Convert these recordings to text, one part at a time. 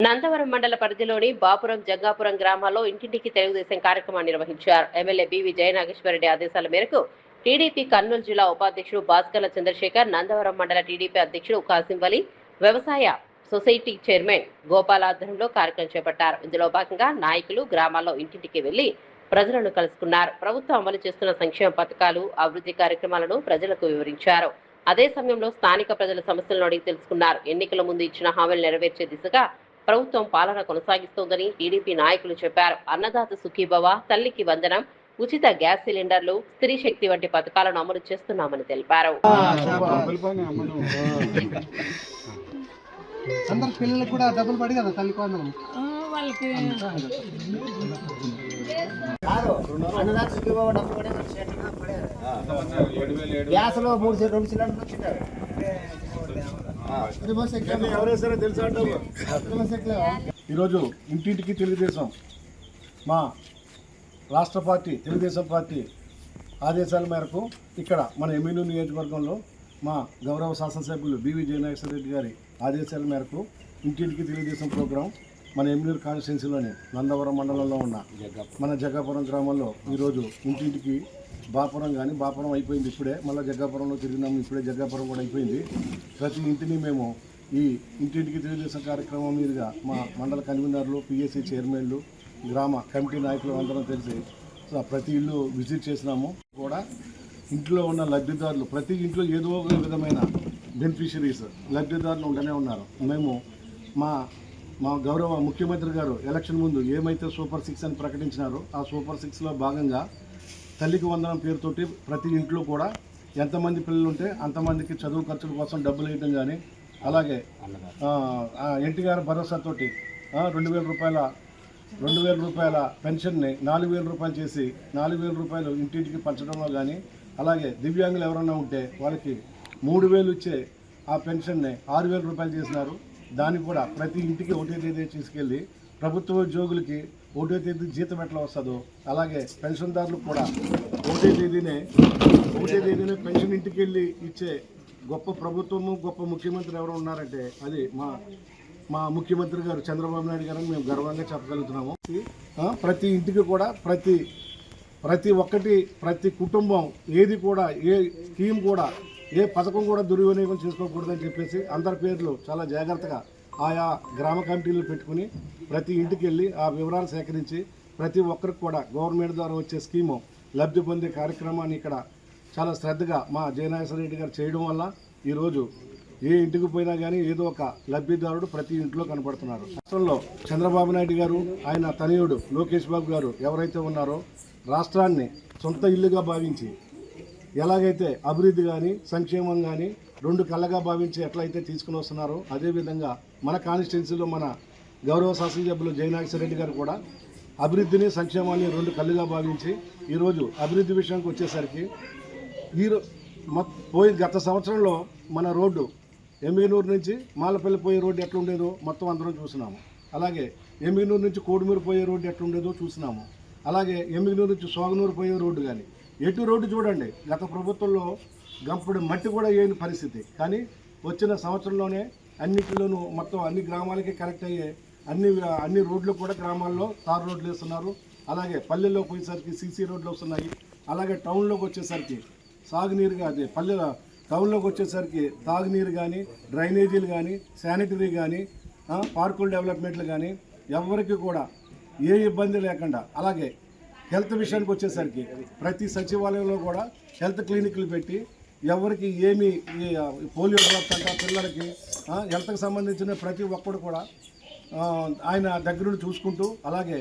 నందవరం మండల పరిధిలోని బాపురం జగ్గాపురం గ్రామాల్లో ఇంటింటికి తెలుగుదేశం కార్యక్రమాన్ని నిర్వహించారు. ఎమ్మెల్యే బివి జయనాగేశ్వరరెడ్డి ఆదేశాల మేరకు టీడీపీ కర్నూలు జిల్లా ఉపాధ్యక్షుడు భాస్కర్ల చంద్రశేఖర్, నందవరం మండల టీడీపీ అధ్యక్షుడు కాసిం వలి, వ్యవసాయ సొసైటీ చైర్మన్ గోపాల్ ఆధ్వర్యంలో కార్యక్రమం చేపట్టారు. ఇందులో భాగంగా నాయకులు గ్రామాల్లో ఇంటింటికి వెళ్లి ప్రజలను కలుసుకున్నారు. ప్రభుత్వం అమలు చేస్తున్న సంక్షేమ పథకాలు, అభివృద్ధి కార్యక్రమాలను ప్రజలకు వివరించారు. అదే సమయంలో స్థానిక ప్రజల సమస్యలను అడిగి తెలుసుకున్నారు. ఎన్నికల ముందు ఇచ్చిన హామీలు నెరవేర్చే దిశగా ప్రభుత్వం పాలన కొనసాగిస్తోందని టీడీపీ నాయకులు చెప్పారు. అన్నదాత సుఖీభవ, తల్లికి వందనం, ఉచిత గ్యాస్ సిలిండర్లు, స్త్రీ శక్తి వంటి పథకాలను అమలు చేస్తున్నామని తెలిపారు. అందరు పిల్లలకు కూడా డబ్బులు పడి కదా తల్లికి వందనం వాళ్ళకి గ్యాస్లో 2 సిలిండర్లు వచ్చింటారు. ఈరోజు ఇంటింటికి తెలుగుదేశం మా రాష్ట్ర పార్టీ తెలుగుదేశం పార్టీ ఆదేశాల మేరకు ఇక్కడ మన ఎమ్మెల్యే నియోజకవర్గంలో మా గౌరవ శాసనసభ్యులు బివి జయనాగేశ్వరరెడ్డి గారి ఆదేశాల మేరకు ఇంటింటికి తెలుగుదేశం ప్రోగ్రాం మన ఎమ్మెల్యే కాన్స్టిట్యున్సీలోని నందవరం మండలంలో ఉన్న మన జగ్గాపురం గ్రామంలో ఈరోజు ఇంటింటికి బాపురం అయిపోయింది. ఇప్పుడే మళ్ళీ జగ్గాపురంలో తిరిగినాము. ఇప్పుడే జగ్గాపురం కూడా అయిపోయింది. ప్రతి ఇంటిని మేము ఈ ఇంటింటికి తెలుగుదేశం కార్యక్రమం మీదుగా మా మండల కన్వీనర్లు, పిఎస్సి చైర్మన్లు, గ్రామ కమిటీ నాయకులు అందరం తెలిసి ప్రతి ఇల్లు విజిట్ చేసినాము. కూడా ఇంట్లో ఉన్న లబ్ధిదారులు ప్రతి ఇంట్లో ఏదో ఒక విధమైన బెనిఫిషరీస్ లబ్ధిదారులు ఉంటూనే ఉన్నారు. మేము మా గౌరవ ముఖ్యమంత్రి గారు ఎలక్షన్ ముందు ఏమైతే సూపర్ 6 అని ప్రకటించినారో ఆ సూపర్ 6లో భాగంగా తల్లికి వందనం పేరుతోటి ప్రతి ఇంట్లో కూడా ఎంతమంది పిల్లలు ఉంటే అంతమందికి చదువు ఖర్చుల కోసం డబ్బులు వేయడం కానీ, అలాగే ఎన్టీఆర్ భరోసాతోటి 2,000 రూపాయల పెన్షన్ని 4,000 రూపాయలు చేసి 4,000 రూపాయలు ఇంటింటికి పంచడంలో కానీ, అలాగే దివ్యాంగులు ఎవరన్నా ఉంటే వాళ్ళకి 3,000 ఇచ్చే ఆ పెన్షన్ని 6,000 రూపాయలు చేసినారు. దాన్ని కూడా ప్రతి ఇంటికి ఒకటే తేదీ తీసుకెళ్ళి ప్రభుత్వ ఉద్యోగులకి ఒకటో తేదీ జీతం ఎట్లా వస్తుందో అలాగే పెన్షన్దారులకు కూడా ఒకటే తేదీనే పెన్షన్ ఇంటికి వెళ్ళి ఇచ్చే గొప్ప ప్రభుత్వము, గొప్ప ముఖ్యమంత్రి ఎవరు ఉన్నారంటే అది మా ముఖ్యమంత్రి గారు చంద్రబాబు నాయుడు గారని మేము గర్వంగా చెప్పగలుగుతున్నాము. ప్రతి ఇంటికి కూడా ప్రతి కుటుంబం ఏది కూడా ఏ స్కీమ్ కూడా ఏ పథకం కూడా దుర్వినియోగం చేసుకోకూడదని చెప్పేసి అందరి పేర్లు చాలా జాగ్రత్తగా ఆయా గ్రామ కమిటీలు పెట్టుకుని ప్రతి ఇంటికి వెళ్ళి ఆ వివరాలు సేకరించి ప్రతి ఒక్కరికి కూడా గవర్నమెంట్ ద్వారా వచ్చే స్కీము లబ్ధి పొందే కార్యక్రమాన్ని ఇక్కడ చాలా శ్రద్ధగా మా జయనాగేశ్వరరెడ్డి గారు చేయడం వల్ల ఈరోజు ఏ ఇంటికి పోయినా కానీ ఏదో ఒక లబ్ధిదారుడు ప్రతి ఇంట్లో కనపడుతున్నారు. రాష్ట్రంలో చంద్రబాబు నాయుడు గారు, ఆయన తనయుడు లోకేష్ బాబు గారు ఎవరైతే ఉన్నారో రాష్ట్రాన్ని సొంత ఇల్లుగా భావించి ఎలాగైతే అభివృద్ధి కానీ సంక్షేమం కానీ 2 కళ్ళగా భావించి ఎట్లయితే తీసుకుని వస్తున్నారో అదేవిధంగా మన కాన్స్టిట్యున్సీలో మన గౌరవ శాసనసభ్యులు జయనాగేశ్వరరెడ్డి గారు కూడా అభివృద్ధిని సంక్షేమాన్ని 2 కళ్ళుగా భావించి ఈరోజు అభివృద్ధి విషయానికి వచ్చేసరికి గత సంవత్సరంలో మన రోడ్డు ఎమ్మిగనూరు నుంచి మాలపల్లి పోయే రోడ్డు ఎట్లుండేదో మొత్తం అందరం చూసినాము. అలాగే ఎమ్మిగనూరు నుంచి కోడుమూరు పోయే రోడ్డు ఎట్లుండేదో చూసినాము. అలాగే ఎమ్మిగనూరు నుంచి సోగనూరు పోయే రోడ్డు కానీ ఎటు రోడ్డు చూడండి, గత ప్రభుత్వంలో గంపుడు మట్టి కూడా వేయని పరిస్థితి. కానీ వచ్చిన సంవత్సరంలోనే అన్నిటిలోనూ మొత్తం అన్ని గ్రామాలకి కనెక్ట్ అయ్యే అన్ని రోడ్లు కూడా గ్రామాల్లో తారు రోడ్లు వేస్తున్నారు. అలాగే పల్లెల్లో పోయేసరికి సీసీ రోడ్లు వస్తున్నాయి. అలాగే టౌన్లోకి వచ్చేసరికి సాగునీరు కానీ టౌన్లోకి వచ్చేసరికి తాగునీరు కానీ, డ్రైనేజీలు కానీ, శానిటరీ కానీ, పార్కుల డెవలప్మెంట్లు కానీ ఎవరికి కూడా ఏ ఇబ్బంది లేకుండా, అలాగే హెల్త్ విషయానికి వచ్చేసరికి ప్రతి సచివాలయంలో కూడా హెల్త్ క్లినిక్లు పెట్టి ఎవరికి ఏమి పోలియో డ్రాప్స్ అంట పిల్లలకి హెల్త్కి సంబంధించిన ప్రతి ఒక్కడు కూడా ఆయన దగ్గరుండి చూసుకుంటూ, అలాగే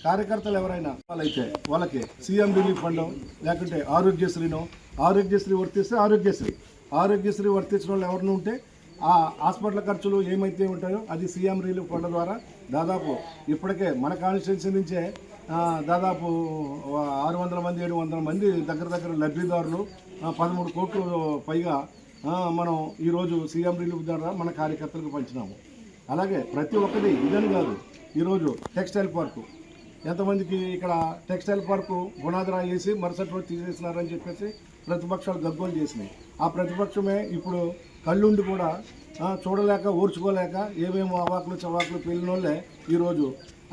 కార్యకర్తలు ఎవరైనా వాళ్ళైతే వాళ్ళకి సీఎం రిలీఫ్ ఫండ్ లేకుంటే ఆరోగ్యశ్రీ వర్తిస్తే ఆరోగ్యశ్రీ వర్తించిన వాళ్ళు ఎవరిని ఉంటే ఆ హాస్పిటల్ ఖర్చులు ఏమైతే ఉంటాయో అది సీఎం రిలీఫ్ ఫండ్ ద్వారా దాదాపు ఇప్పటికే మన కాన్స్టిట్యున్సీ నుంచే దాదాపు 600 మంది 700 మంది దగ్గర లబ్ధిదారులు 13 కోట్లు పైగా మనం ఈరోజు సీఎం రిలీఫ్ ద్వారా మన కార్యకర్తలకు పంచినాము. అలాగే ప్రతి ఒక్కటి ఇదని కాదు, ఈరోజు టెక్స్టైల్ పార్కు ఎంతమందికి ఇక్కడ టెక్స్టైల్ పార్కు గుణాదరా వేసి మరుసటి రోజు తీసేసినారని చెప్పేసి ప్రతిపక్షాలు గగ్గోలు చేసినాయి. ఆ ప్రతిపక్షమే ఇప్పుడు కళ్ళుండి కూడా చూడలేక ఓర్చుకోలేక ఏమేమో అవాకులు చవాకులు పెళ్ళిన వాళ్ళే ఈరోజు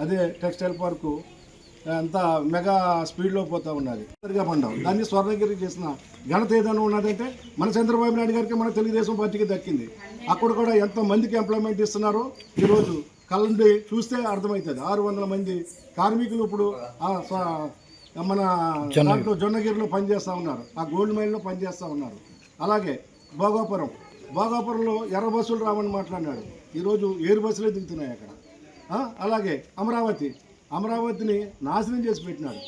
అదే టెక్స్టైల్ పార్కు అంతా మెగా స్పీడ్లో పోతూ ఉన్నది. సరిగా పండవు దాన్ని స్వర్ణగిరి చేసిన ఘనత ఏదైనా ఉన్నదంటే మన చంద్రబాబు నాయుడు గారికి మన తెలుగుదేశం పార్టీకి దక్కింది. అక్కడ కూడా ఎంతమందికి ఎంప్లాయ్మెంట్ ఇస్తున్నారో ఈరోజు కళ్ళుండి చూస్తే అర్థమవుతుంది. 600 మంది కార్మికులు ఇప్పుడు మన దాంట్లో జొన్నగిరిలో పనిచేస్తూ ఉన్నారు, ఆ గోల్డ్ మైన్లో పనిచేస్తూ ఉన్నారు. అలాగే భోగాపురంలో ఎర్ర బస్సులు రావని మాట్లాడినాడు, ఈరోజు ఏరు బస్సులే దిగుతున్నాయి అక్కడ. అలాగే అమరావతిని నాశనం చేసి పెట్టినాడు.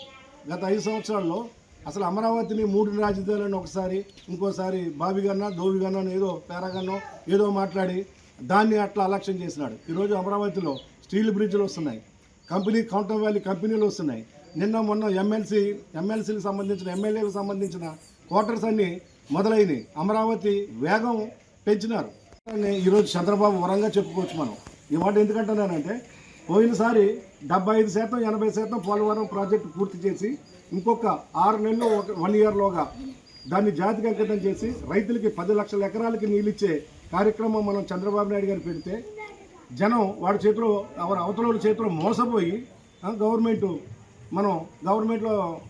గత 5 సంవత్సరాల్లో అసలు అమరావతిని 3 రాజధానులను ఒకసారి ఇంకోసారి బావిగన్నా దోవిగన్నా ఏదో పేరగన్నో ఏదో మాట్లాడి దాన్ని అట్లా అలక్ష్యం చేసినాడు. ఈరోజు అమరావతిలో స్టీల్ బ్రిడ్జ్లు వస్తున్నాయి, కౌంటర్ వ్యాలీ కంపెనీలు వస్తున్నాయి. నిన్న మొన్న ఎమ్మెల్సీలకు సంబంధించిన ఎమ్మెల్యేలకు సంబంధించిన క్వార్టర్స్ అన్నీ మొదలైనవి. అమరావతి వేగం పెంచినారు. ఈరోజు చంద్రబాబు వరంగా చెప్పుకోవచ్చు మనం. ఈ మాట ఎందుకంటున్నానంటే పోయినసారి 75% 80% పోలవరం ప్రాజెక్టు పూర్తి చేసి ఇంకొక 6 నెలలు 1 ఇయర్లోగా దాన్ని జాతికి అంకితం చేసి రైతులకి 10 లక్షల ఎకరాలకి నీళ్ళిచ్చే కార్యక్రమం మనం చంద్రబాబు నాయుడు గారు పెడితే జనం వాడి చేతిలో అవతల చేతిలో మోసపోయి గవర్నమెంట్లో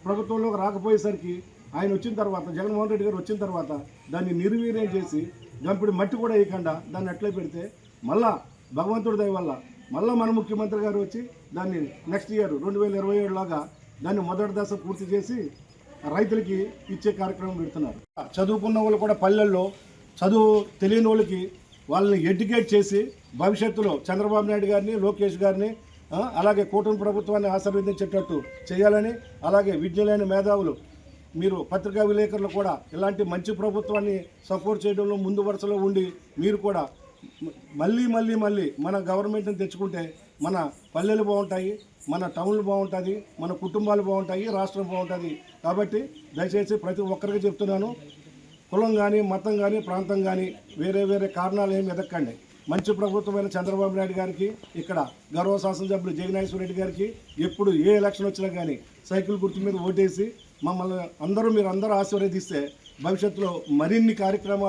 ప్రభుత్వంలోకి రాకపోయేసరికి ఆయన వచ్చిన తర్వాత జగన్మోహన్ రెడ్డి గారు వచ్చిన తర్వాత దాన్ని నిర్వీర్యం చేసి గంపిడి మట్టి కూడా వేయకుండా దాన్ని అట్లే పెడితే మళ్ళా భగవంతుడి దయ వల్ల మళ్ళీ మన ముఖ్యమంత్రి గారు వచ్చి దాన్ని నెక్స్ట్ ఇయర్ 2027లోగా దాన్ని మొదటి దశ పూర్తి చేసి రైతులకి ఇచ్చే కార్యక్రమం పెడుతున్నారు. చదువుకున్న వాళ్ళు కూడా పల్లెల్లో చదువు తెలియని వాళ్ళకి వాళ్ళని ఎడ్యుకేట్ చేసి భవిష్యత్తులో చంద్రబాబు నాయుడు గారిని లోకేష్ గారిని అలాగే కూటమి ప్రభుత్వాన్ని ఆశీర్వదించేటట్టు చేయాలని, అలాగే విద్యలేని మేధావులు మీరు పత్రికా విలేకరులు కూడా ఇలాంటి మంచి ప్రభుత్వాన్ని సపోర్ట్ చేయడంలో ముందు వరుసలో ఉండి మీరు కూడా మళ్ళీ మన గవర్నమెంట్ని తెచ్చుకుంటే మన పల్లెలు బాగుంటాయి, మన టౌన్లు బాగుంటుంది, మన కుటుంబాలు బాగుంటాయి, రాష్ట్రం బాగుంటుంది. కాబట్టి దయచేసి ప్రతి ఒక్కరికి చెప్తున్నాను, కులం కానీ మతం కానీ ప్రాంతం కానీ వేరే కారణాలు ఏమి ఎదక్కండి. మంచి ప్రభుత్వమైన చంద్రబాబు నాయుడు గారికి, ఇక్కడ గౌరవ శాసనసభ్యులు జగన్నాథ్ రెడ్డి గారికి ఎప్పుడు ఏ ఎలక్షన్ వచ్చినా కానీ సైకిల్ గుర్తు మీద ఓటేసి మమ్మల్ని మీరందరూ ఆశీర్వదిస్తే భవిష్యత్తులో మరిన్ని కార్యక్రమాలు